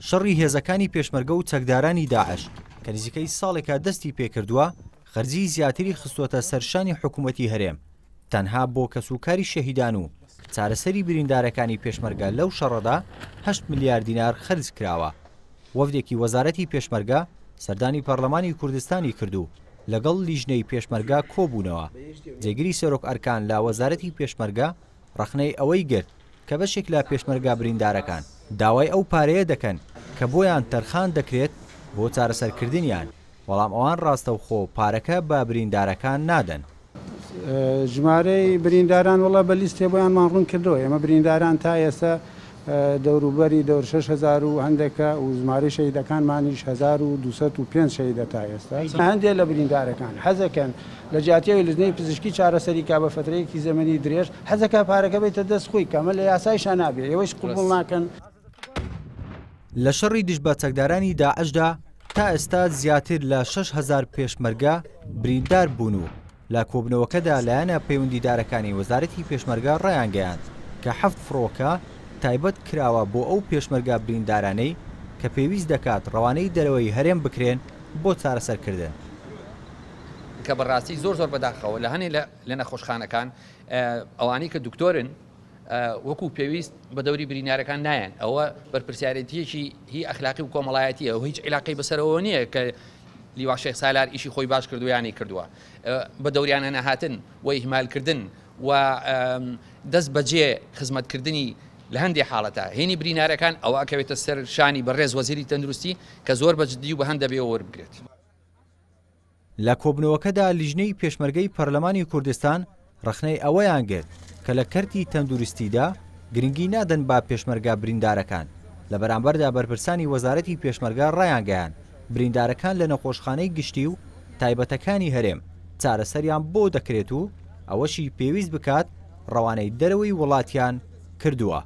شەڕی هێزەکانی پێشمەرگە و چەکدارانی داعش کە نزیکەی ساڵێکە دەستی پێکردووە خەرجی زیاتری خستووەتە سەرشانی حکوومەتی هەرێم تەنها بۆ کەسوکاری شەهیدان و چارەسەری بریندارەکانی پێشمەرگە لەو شەڕەدا 8 ملیارد دینار خەرج کراوە. وەفدێکی وەزارەتی پێشمەرگە سەردانی پەرلەمانی کوردستانی کردو لەگەڵ لیژنەی پێشمەرگە کۆبوونەوە. جێگیری سەرۆک ئەرکان لا وەزارەتی پێشمەرگە ڕەخنەی ئەوەی گرت کە بەشێک لە پێشمەرگە بریندارەکان داوای ئەو پارەیە دەکەن کە بۆیان تەرخان دەکرێت بۆ چارەسەرکردنیان، بەڵام ئەوان ڕاستەوخۆ پارەکە بە بریندارەکان نادەن. ژمارەی برینداران وڵا بە لیستێ بۆیانمان ڕوون کردەوە. ئێمە برینداران تا ئێستا دەوروبەری دەور 6,000 و هەندێکە و ژمارەی شەهیدەکانمانیش 1205 شەهیدە تا ئێستا. هەندێک لە بریندارەکان حەزەکەن لە جیاتیەوەی لیژنەی پزیشکی چارەسەری کا بە فترەیەکی زەمەنی درێژ حەزەکە پارەکە بێتە دەست خۆی کەمە لە یاسایشان نابێ، ئێوەش قبوڵ ناکەن. لە شەڕی دژ بە چەکدارانی داعشدا تا ئێستا زیاتر لە 6,000 پێشمەرگە بریندار بوون و لە کۆبنەوەکەدا لایەنە پەیوەندیدارەکانی وەزارەتی پێشمەرگە ڕایان گەیاند کە 7 فڕۆکە تایبەت کراوە بۆ ئەو پێشمەرگە بریندارانەی کە پێویست دەکات ڕەوانەی دەرەوەی هەرێم بکرێن بۆ چارەسەرکردن. کە بەڕاستی زۆر بەداخەوە لە هەنێ لە نەخۆشخانەکان ئەوانەی کە دکتۆرن وەکو پێویست بە دەوری برینارەکان نایەن. ئەوە بەرپرسیارەتیەکی هی ئەخلاقی و کۆمەڵایەتیە و هیچ عیلاقەی بەسەرەوە نییە کە لیوا شێخ سالار ئیشی خۆی باش کردویانی کردووە. بە دەوریانە نەهاتن و ئیهمالکردن و دەست بەجێ خزمەتکردنی لە هەندێک حاڵەتە هێنی برینارەکان ئەوە ئەکەوێتە سەر شانی بەڕێز وەزیری تەندروستی کە زۆر بەجددی و بە هەندە بێ وەربگرێت. لە کۆبنەوەکەدا لیژنەی پێشمەرگەی پەرلەمانی کوردستان ڕەخنەی ئەوەیان گرت کە لە کەرتی تەندروستیدا گرنگی نادەن با پێشمەرگە بریندارەکان. لە بەرامبەردا بەرپرسانی وەزارەتی پێشمەرگە ڕایان گەیان بریندارەکان لە نەخۆشخانەی گشتی و تایبەتەکانی هەرێم چارەسەریان بۆ دەکرێت و ئەوەشی پێویست بکات ڕەوانەی دەرەوەی وڵاتیان کردووە.